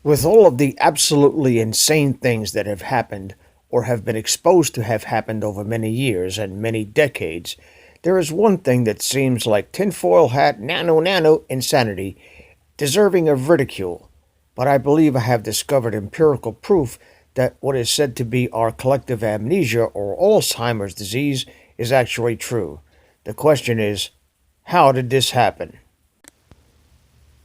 With all of the absolutely insane things that have happened or have been exposed to have happened over many years and many decades, there is one thing that seems like tinfoil hat nano insanity, deserving of ridicule. But I believe I have discovered empirical proof that what is said to be our collective amnesia or Alzheimer's disease is actually true. The question is, how did this happen?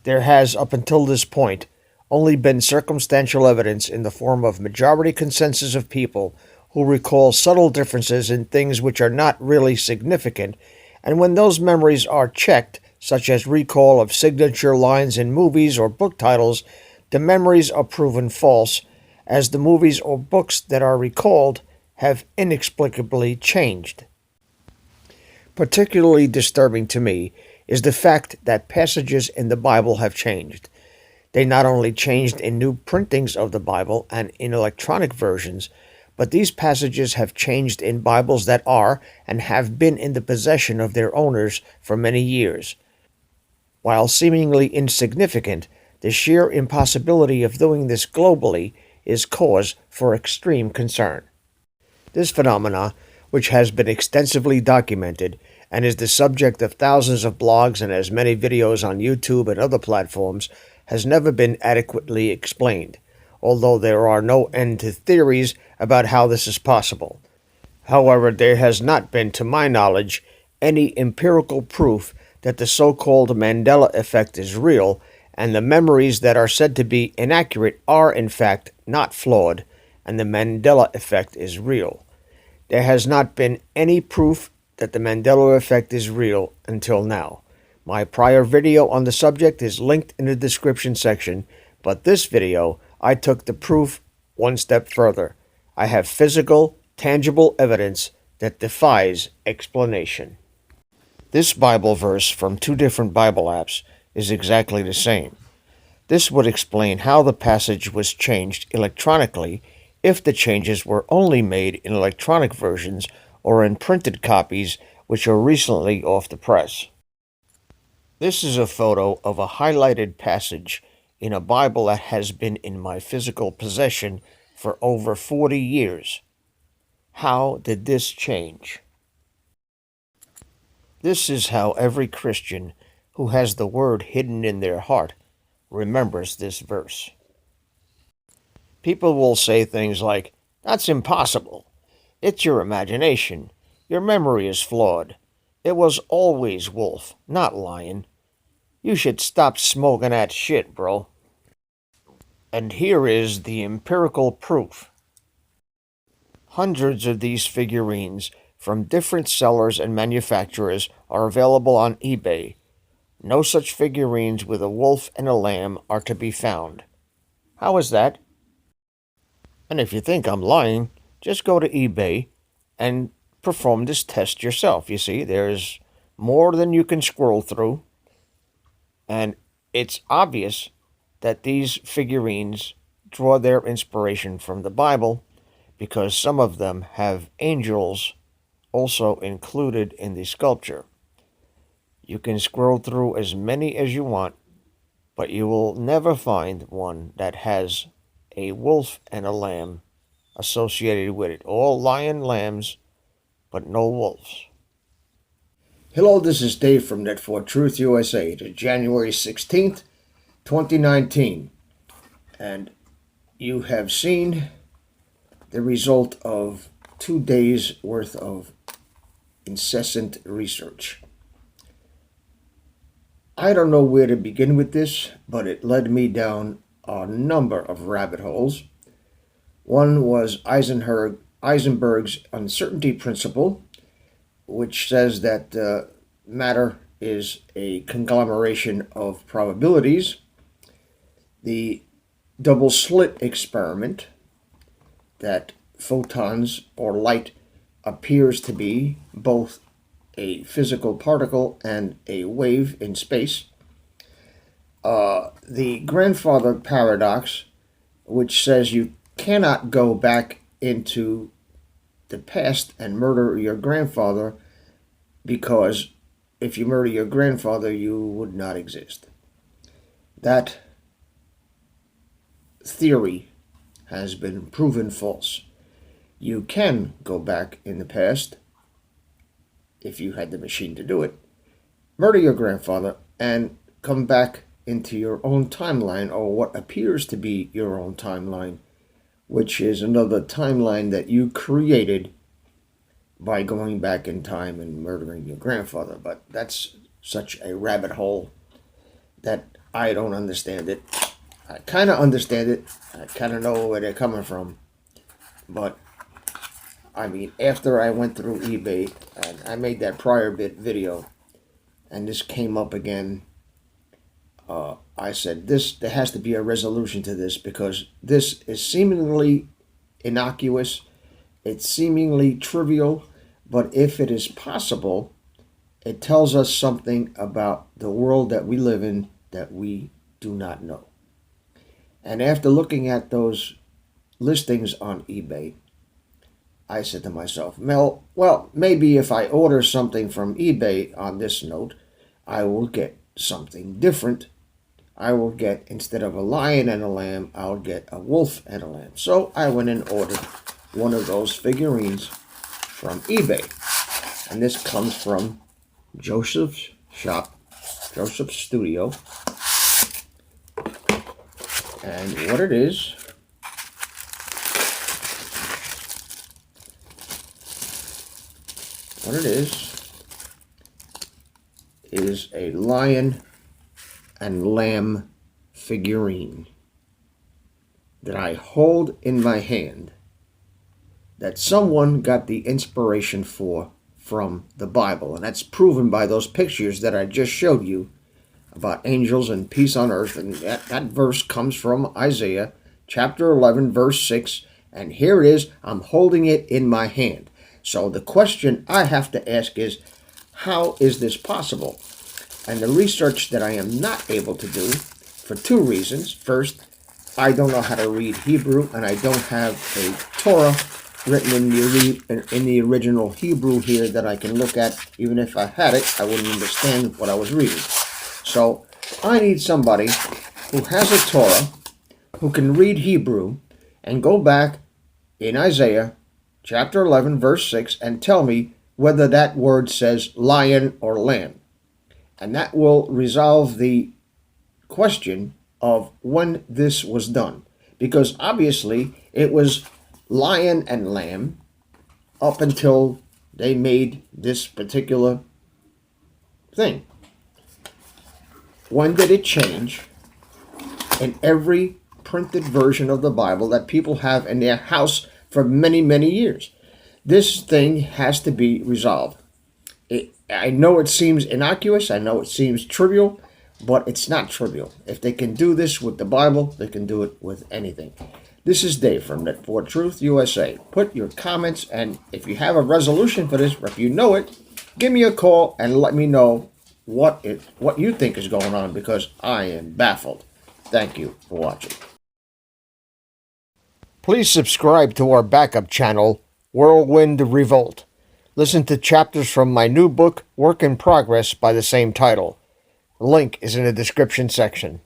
There has, up until this point, only been circumstantial evidence in the form of majority consensus of people who recall subtle differences in things which are not really significant, and when those memories are checked, such as recall of signature lines in movies or book titles, the memories are proven false, as the movies or books that are recalled have inexplicably changed. Particularly disturbing to me is the fact that passages in the Bible have changed. They not only changed in new printings of the Bible and in electronic versions, but these passages have changed in Bibles that are and have been in the possession of their owners for many years. While seemingly insignificant, the sheer impossibility of doing this globally is cause for extreme concern. This phenomena, which has been extensively documented and is the subject of thousands of blogs and as many videos on YouTube and other platforms, has never been adequately explained, although there are no end to theories about how this is possible. However, there has not been, to my knowledge, any empirical proof that the so-called Mandela effect is real, and the memories that are said to be inaccurate are, in fact, not flawed, and the Mandela effect is real. There has not been any proof that the Mandela effect is real until now. My prior video on the subject is linked in the description section, but this video, I took the proof one step further. I have physical, tangible evidence that defies explanation. This Bible verse from two different Bible apps is exactly the same. This would explain how the passage was changed electronically if the changes were only made in electronic versions or in printed copies which are recently off the press. This is a photo of a highlighted passage in a Bible that has been in my physical possession for over 40 years. How did this change? This is how every Christian who has the word hidden in their heart remembers this verse. People will say things like, "That's impossible. It's your imagination. Your memory is flawed. It was always wolf, not lion. You should stop smoking that shit, bro." And here is the empirical proof. Hundreds of these figurines from different sellers and manufacturers are available on eBay. No such figurines with a wolf and a lamb are to be found. How is that? And if you think I'm lying, just go to eBay and perform this test yourself. You see, there's more than you can scroll through, and it's obvious that these figurines draw their inspiration from the Bible because some of them have angels also included in the sculpture. You can scroll through as many as you want, but you will never find one that has a wolf and a lamb associated with it. All lion lambs, but no wolves. Hello, this is Dave from Net for Truth USA. It is January 16th, 2019. And you have seen the result of 2 days worth of incessant research. I don't know where to begin with this, but it led me down a number of rabbit holes. One was Heisenberg's uncertainty principle, which says that matter is a conglomeration of probabilities. The double slit experiment, that photons or light appears to be both a physical particle and a wave in space. The grandfather paradox, which says you cannot go back into the past and murder your grandfather because if you murder your grandfather, you would not exist. That theory has been proven false. You can go back in the past, if you had the machine to do it, murder your grandfather, and come back into your own timeline, or what appears to be your own timeline, which is another timeline that you created by going back in time and murdering your grandfather. But that's such a rabbit hole that I don't understand it. I kind of understand it. I kind of know where they're coming from. But, I mean, after I went through eBay, and I made that prior video, and this came up again, I said, there has to be a resolution to this, because this is seemingly innocuous. It's seemingly trivial, but if it is possible, it tells us something about the world that we live in that we do not know. And after looking at those listings on eBay, I said to myself, Mel, well, maybe if I order something from eBay on this note, I will get something different. I will get, instead of a lion and a lamb, I'll get a wolf and a lamb. So I went and ordered one of those figurines from eBay. And this comes from Joseph's shop, Joseph's studio. And what it is a lion and lamb figurine that I hold in my hand, that someone got the inspiration from the Bible. And that's proven by those pictures that I just showed you about angels and peace on earth. And that verse comes from Isaiah chapter 11, verse 6. And here it is. I'm holding it in my hand. So the question I have to ask is, how is this possible? And the research that I am not able to do, for two reasons. First, I don't know how to read Hebrew, and I don't have a Torah written in the original Hebrew here that I can look at. Even if I had it, I wouldn't understand what I was reading. So I need somebody who has a Torah, who can read Hebrew, and go back in Isaiah chapter 11, verse 6, and tell me whether that word says lion or lamb. And that will resolve the question of when this was done. Because obviously it was lion and lamb up until they made this particular thing. When did it change? In every printed version of the Bible that people have in their house for many, many years. This thing has to be resolved. I know it seems innocuous, I know it seems trivial, but it's not trivial. If they can do this with the Bible, they can do it with anything. This is Dave from Net for Truth USA. Put your comments, and if you have a resolution for this, or if you know it, give me a call and let me know what you think is going on, because I am baffled. Thank you for watching. Please subscribe to our backup channel, Whirlwind Revolt. Listen to chapters from my new book, Work in Progress, by the same title. The link is in the description section.